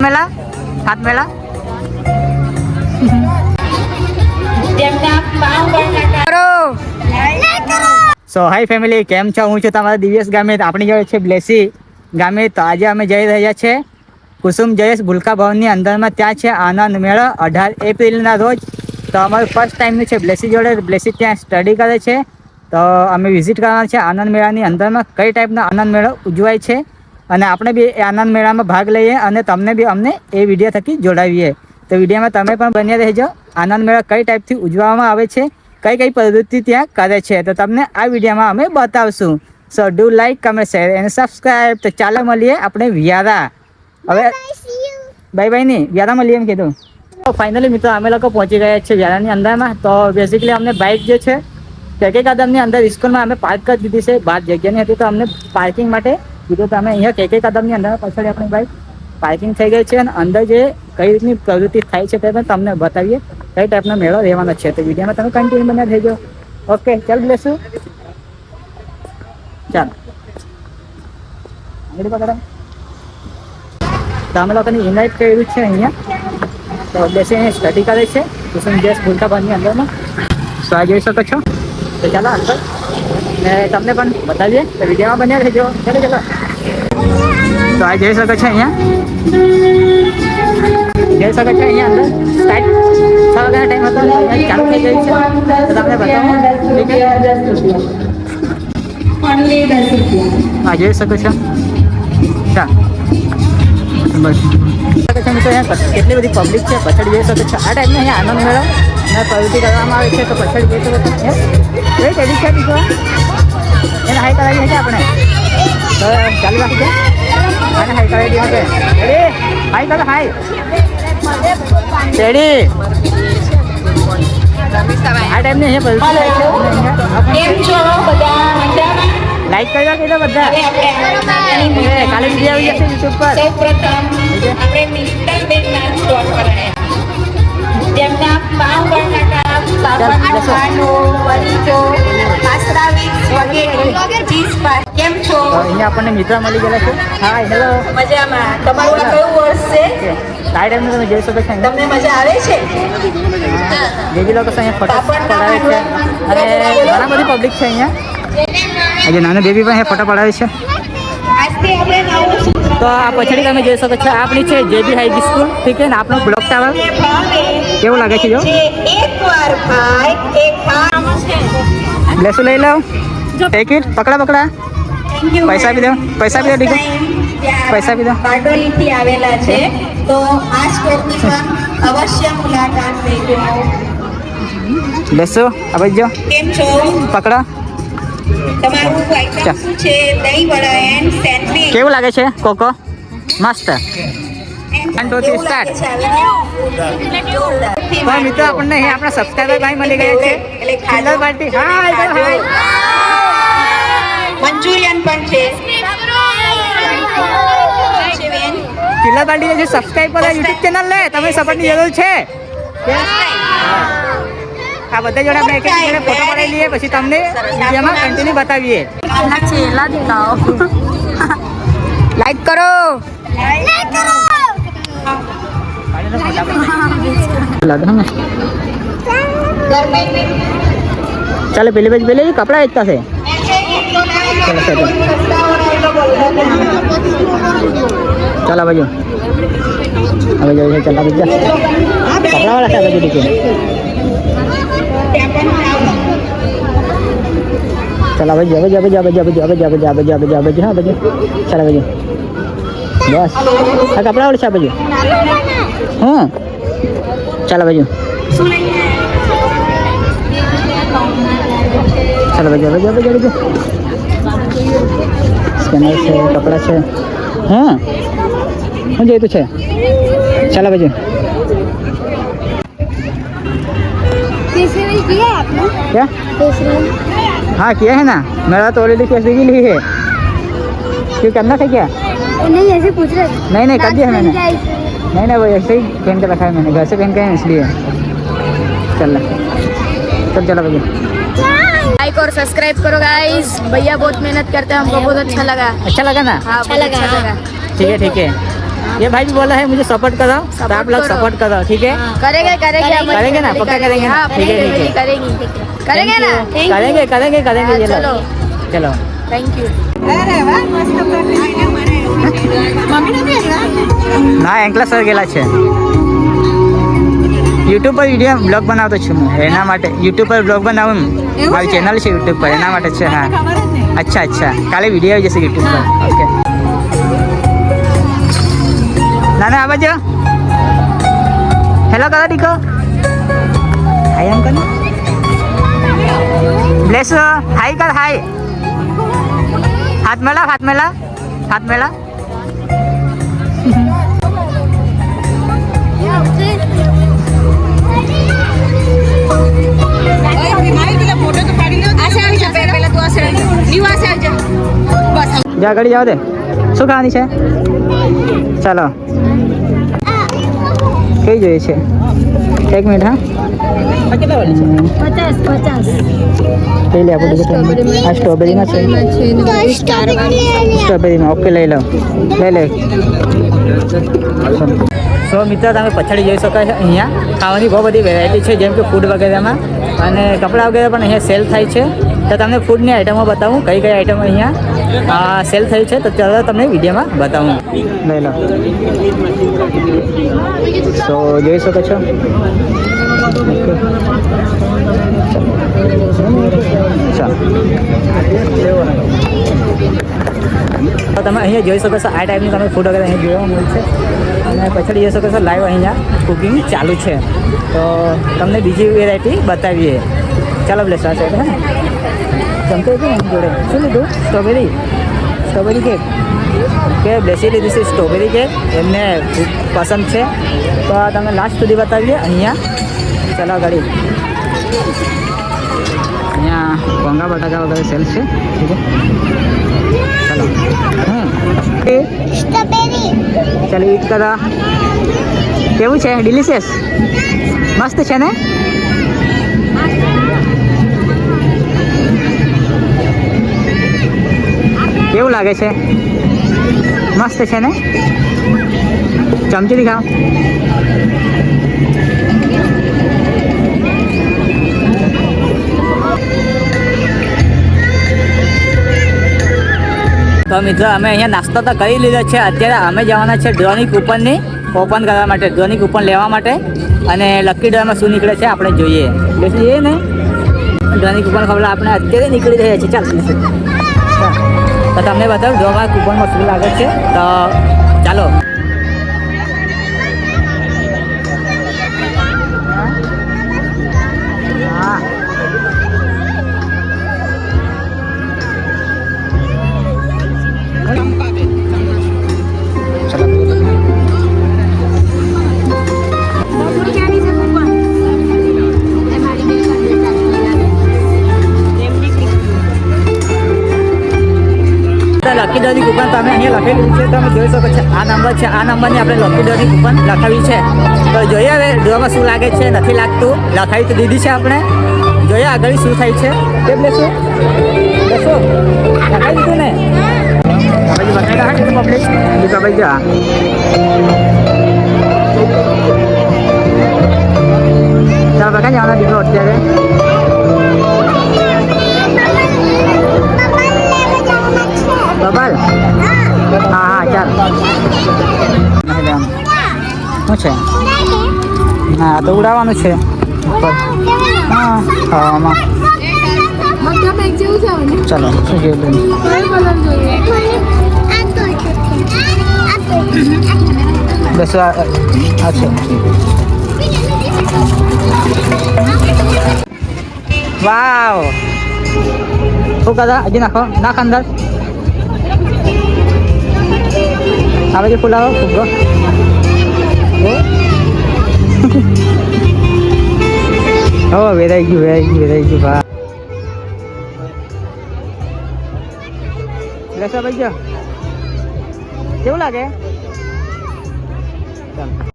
मेला हाथ मेला સો હાય ફેમિલી, કેમ છો? હું છું તમારા દિવ્યેશ ગામિત. આપણી જોડે છે બ્લેસી ગામિત. તો આજે અમે જઈ રહ્યા છે કુસુમ જયેશ ભૂલકા ભવનની અંદરમાં. ત્યાં છે આનંદ મેળો 18 એપ્રિલના રોજ. તો અમારું ફર્સ્ટ ટાઈમનું છે બ્લેસી જોડે. બ્લેસી ત્યાં સ્ટડી કરે છે, તો અમે વિઝિટ કરવાના છે આનંદ મેળાની અંદરમાં. કઈ ટાઈપનો આનંદ મેળો ઉજવાય છે અને આપણે બી એ આનંદ મેળામાં ભાગ લઈએ અને તમને બી અમને એ વિડીયો થકી જોડાવીએ. તો વિડીયોમાં તમે પણ બન્યા રહેજો. આનંદ મેળા કઈ ટાઈપથી ઉજવવામાં આવે છે, કઈ કઈ પ્રવૃત્તિ ત્યાં કરે છે, તો તમને આ વિડીયોમાં અમે બતાવશું. સો ડુ લાઈક, કમેન્ટ, શેર અને સબસ્ક્રાઈબ. તો ચાલો મળીએ આપણે વ્યારા. હવે બાય બાય નહીં, વ્યારા મળીએ એમ કીધું. તો ફાઇનલી મિત્રો અમે લોકો પહોંચી ગયા છીએ વ્યારાની અંદરમાં. તો બેઝિકલી અમને બાઇક જે છે કેકે કદમની અંદર સ્કૂલમાં અમે પાર્ક કરી દીધી છે. બહાર જગ્યાની હતી તો અમને પાર્કિંગ માટે કીધું. તો અમે અહીંયા કેકે કદમની અંદર પાછળ આપણી બાઇક પાર્કિંગ થઈ ગઈ છે અને અંદર જે કઈ રીતની પ્રવૃત્તિ થાય છે તે પણ તમને બતાવીએ. કઈ ટાઈપનો મેળો રહેવાનો છે તો વિડીયોમાં તમે કન્ટિન્યુ બન્યા રહેજો. ઓકે, ચાલ લેશું. ચાલો આગળ પકડો. તો અમે લોકોને ઇન્વાઇટ કર્યું છે અહીંયા. તો બેસી અહીંયા સ્ટડી કરે છે કુસુમ જયેશ ભૂલકા ભવનની અંદરમાં. તો આ જોઈ શકો છો. તો ચાલો આગળ ને તમને પણ બતાવીએ. તો વિડીયોમાં બન્યા રહેજો. ચાલો ચાલો. તો આ જોઈ શકો છો અહીંયા જઈ શકે છે. અહીંયા અંદર સ્ટાર્ટ 6 વાગ્યાનો ટાઈમ હતો, ચાલુ થઈ ગઈ છે. તો તમને બતાવો. હા જોઈ શકો છો. ચાલ બસ શકો છો મિત્રો. અહીંયા કેટલી બધી પબ્લિક છે, પછાડી જોઈ શકો છો. આ ટાઈપનો અહીંયા આનંદ મેળો અને પ્રવૃત્તિ કરવામાં આવે છે. તો પછાડી જોઈ શકો છો. કઈ ટેડી છે બીજો એને હાઈ કરાવી છે આપણે. તો ચાલુ રાખજો અને હાઈ કરાવી દઈએ છે. અરે હાઈ કરો, હાઈ રેડી. આ ટાઈમને અહીંયા લાઈક કરી દો બધા. કાલે વિડીયો આવી જશે યુટ્યુબ પર. અહીંયા આપણને મિત્ર મળી ગયેલા છે. હા હેલો, મજામાં. તમારું આ કયું વર્ષ છે? આ ટાઈમને તમે જોઈ શકો છો. તમને મજા આવે છે? જેવી લોકો અહીંયા ફોટો પડાવે છે અને ઘણા બધી પબ્લિક છે અહીંયા. આજે નાનો બેબી પણ અહીંયા ફોટો પડાવે છે. તો આ પછાડી તમે જોઈ શકો છો આપણી છે જેબી હાઈ સ્કૂલ. ઠીક છે ને આપણું બ્લોક ટાવર કેવું લાગે છે જો. લેશું લઈ લો. ટિકિટ પકડા પકડા. પૈસા બી દો, પૈસા બી દો. ટિકિટ પૈસા બી દો. બારડોલીથી આવેલા છે તો આ સ્ટોરની પણ અવશ્ય મુલાકાત લેજો. લેશો આ બાજુ કેમ છો? પકડો. તમારું આઈટમ શું છે? દહીં વડા એન્ડ સેન્ડવિચ. કેવું લાગે છે કોકો? મસ્ત. સ્ટાર્ટ. મિત્રો આપણને આપણા સબસ્ક્રાઈબર ભાઈ મળી ગયા છે. કિલ્લર પાર્ટી મંચુરિયન પણ છે. કિલ્લર પાર્ટી જે સબસ્ક્રાઈબ કરે યુટ્યુબ ચેનલ લે તમે સપોર્ટની જરૂર છે. આ બધા જોડે આપણે એક એક જોડે ફોટો પડાવી લઈએ પછી તમને વિડીયોમાં કન્ટિન્યુ બતાવીએ. લાઈક કરો. ચાલો પેલી બાજુ પેલી કપડા વેચતા છે. ચાલો બાજુ હવે જોઈએ છે. ચાલો બીજા કપડા વાળા છે બાજુ ટીકે. ચાલો બાજુ હવે હવે હવે હવે હવે હવે હવે હવે હવે હવે હા બાજુ. ચાલો બાજુ બસ આ કપડા વાળા છે બાજુ. હા ચાલો બાજુ. ચાલો બાજુ હવે હવે હવે સ્કેનર છે, કપડા છે. હા શું જોઈતું છે? ચાલો બાજુ. क्या? हाँ किया है ना. मेरा तो ऑलरेडी कैश दी ली है. क्यों करना था क्या? नहीं ऐसे पूछ रहे. नहीं कर दिया है मैंने. नहीं वो ऐसे ही पहन के रखा है मैंने. घर से पहन के इसलिए. चल चलो भैया. लाइक और सब्सक्राइब करो गाइस. भैया बहुत मेहनत करते हैं, हमको बहुत अच्छा लगा. अच्छा लगा ना? हाँ, अच्छा लगा. ठीक है ये भाई भी बोला है मुझे सपोर्ट करो, तो आप लोग करो। सपोर्ट करो, ठीक है? करेंगे करेंगे हमारी करेंगे ना, family पक्का करेंगे ना? हाँ, ठीक है, family ठीक है। करेंगी करेंगे ना करेंगे करेंगे करेंगे, हाँ, चलो चलो चलो। थैंक यू ના એકલા સર ગયેલા છે. યુટ્યુબ પર વિડીયો બ્લોગ બનાવતો છું હું, એના માટે યુટ્યુબ પર બ્લોગ બનાવું, મારી ચેનલ છે યુટ્યુબ પર, એના માટે છે. હા અચ્છા અચ્છા, કાલે વિડીયો આવી જશે યુટ્યુબ પર. ઓકે ના ના આ બાજુ હેલો કરો દીકો, હાય અંકલ બ્લેસ, હાય કર, હાય હાથ મેલા હાથ મેલા હાથ મેલા. જા ઘડી જાવ દે. શું ખાવાની છે? ચાલો કઈ જોઈએ છે? એક મિનિટ. હા કેટલા વાળી છે? 50 લઈ લે આપણે. આ સ્ટ્રોબેરીમાં છે, સ્ટ્રોબેરીમાં. ઓકે લઈ લો, લઈ લે. સો મિત્રો તમે પછાડી જોઈ શકો છો, અહીંયા ખાવાની બહુ બધી વેરાયટી છે, જેમ કે ફૂડ વગેરેમાં, અને કપડાં વગેરે પણ અહીંયા સેલ થાય છે. તો તમને ફૂડની આઈટમો બતાવું, કઈ કઈ આઈટમો અહીંયા સેલ થઈ છે, તો ચાલો તમને વિડીયોમાં બતાવું. લઈ લો. સો જોઈ શકો છો. ચાલો તો તમે અહીંયા જોઈ શકો છો, આ ટાઈપની તમે ફૂડ વગેરે અહીંયા જોવા મળશે. અને પછી જોઈ શકો છો લાઈવ અહીંયા કુકિંગ ચાલુ છે. તો તમને બીજી વેરાયટી બતાવીએ. ચાલો બ્લેસ આ સાઈડ. હા ચમચો હતું ને જોડે શું લીધું? Strawberry, strawberry cake. કે બ્લેસી લીધી છે સ્ટ્રોબેરી કેક, એમને ખૂબ પસંદ છે. તો આ તમને લાસ્ટ સુધી બતાવીએ અહીંયા. ચાલો ગાડી. અહીંયા કોંગા બટાકા વગેરે સેલ છે. ઠીક છે ચાલો. ચાલો ઈટ કરા. કેવું છે? ડિલિશિયસ, મસ્ત છે ને? કેવું લાગે છે? મસ્ત છે ને? ચમચી દેખાવ. તો મિત્રો અમે અહીંયા નાસ્તો તો કરી લીધો છે. અત્યારે અમે જવાના છે ડ્રોની કૂપનની ઓપન કરવા માટે, ડ્રોની કૂપન લેવા માટે. અને લકી ડ્રોમાં શું નીકળે છે આપણે જોઈએ. બેસી જઈએ ને, ડ્રોની કૂપન ખબર આપણે અત્યારે નીકળી રહ્યા છીએ. ચાલ તો તમને બતાવું ડ્રોમાં કૂપનમાં શું લાગે છે. તો ચાલો. હા લકી ડોની કૂપન તમે અહીંયા લખેલી છે, તમે જોઈ શકો છો. આ નંબર છે, આ નંબરની આપણે લકી ડોની કૂપન લખાવી છે. તો જોઈએ હવે ડ્રોમાં શું લાગે છે, નથી લાગતું. લખાવી તો દીધી છે આપણે, જોઈએ આગળ શું થાય છે. કેમ લેશું લેશો? લખાવી દીધું ને પછી બતાવી રાખે પબ્લિક બીજા ભાઈ જા. ચાલો બકા જવાના દીકરો અત્યારે. બબાલ હા હા ચાલ. શું છે? હા તો ઉડાવવાનું છે ઉપર. હા હવામાં. ચાલો શું જોયું? બસ આ છે. વાવ શું કદા હજી નાખો, નાખ અંદર. આ બાજુ ફૂલાવો ફૂગો. હો વેરાઈ ગયું વેરાઈ ગયું ભા. લેશો ભાઈ ગયો કેવું લાગે? ચાલો